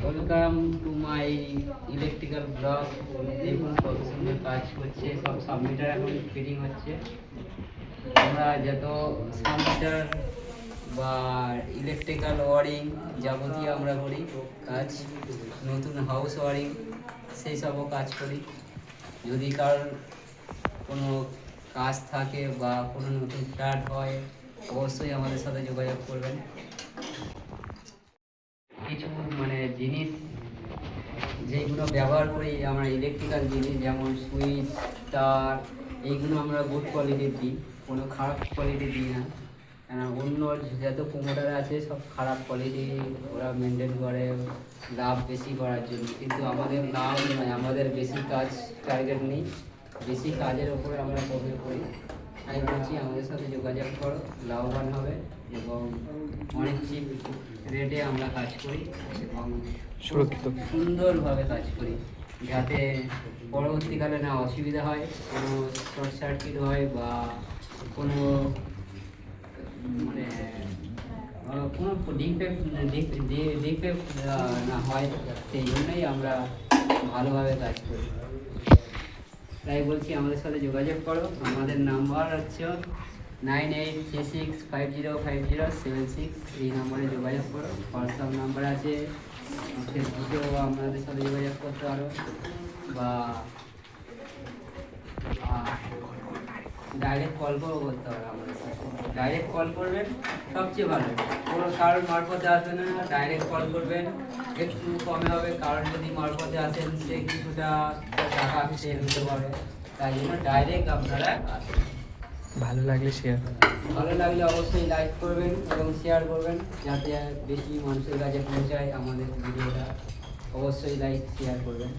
Welcome to my electrical block. দেখুন কত সুন্দর কাজ করছে, সব সাবমিটার এখন ফিটিং হচ্ছে। আমরা যত সাবমিটার বা ইলেকট্রিক্যাল ওয়ারিং যাবতীয় আমরা করি কাজ, নতুন হাউস ওয়ারিং সেই সবও কাজ করি। যদি কারোর কোনো কাজ থাকে বা কোনো নতুন ফ্ল্যাট হয়, অবশ্যই আমাদের সাথে যোগাযোগ করবেন। কিছু জিনিস যেগুলো ব্যবহার করি আমরা, ইলেকট্রিক্যাল জিনিস যেমন সুইচ, তার, এইগুলো আমরা গুড কোয়ালিটির দিই, কোনো খারাপ কোয়ালিটি দিই না। কেন অন্য যত প্রোমোটার আছে সব খারাপ কোয়ালিটি ওরা মেনটেন করে লাভ বেশি করার জন্য, কিন্তু আমাদের লাভ নয়, আমাদের বেশি কাজ টার্গেট নেই, বেশি কাজের ওপরে আমরা ফোকাস করি। তাই বলছি আমাদের সাথে যোগাযোগ করো, লাভবান হবে এবং অনেক চিপ রেটে আমরা কাজ করি এবং সুরক্ষিত সুন্দরভাবে কাজ করি, যাতে পরবর্তীকালে না অসুবিধা হয়, কোনো শর্ট সার্কিট হয় বা কোনো কোনো ডিফেক্ট না হয়, সেই জন্যই আমরা ভালোভাবে কাজ করি। তাই বলছি আমাদের সাথে যোগাযোগ করো। আমাদের নাম্বার হচ্ছে 9836505076। এই নম্বরে যোগাযোগ করো। হোয়াটসঅ্যাপ নাম্বার আছে, ফেসবুকেও আমাদের সাথে যোগাযোগ করতে পারো বা ডাইরেক্ট কল করেও করতে পারো আমাদের সাথে। ডাইরেক্ট কল করবেন সবচেয়ে ভালো, কোনো কারোর মারফতে আসবে না, ডাইরেক্ট কল করবেন, একটু কমে হবে। কারণ যদি মারফতে আসেন সে কিছুটা টাকা সে নিতে পারে, তাই জন্য ডাইরেক্ট আপনারা আসেন। ভালো লাগলে অবশ্যই লাইক করবেন এবং শেয়ার করবেন, যাতে বেশি মানুষের কাছে পৌঁছায় আমাদের ভিডিওটা। অবশ্যই লাইক শেয়ার করবেন।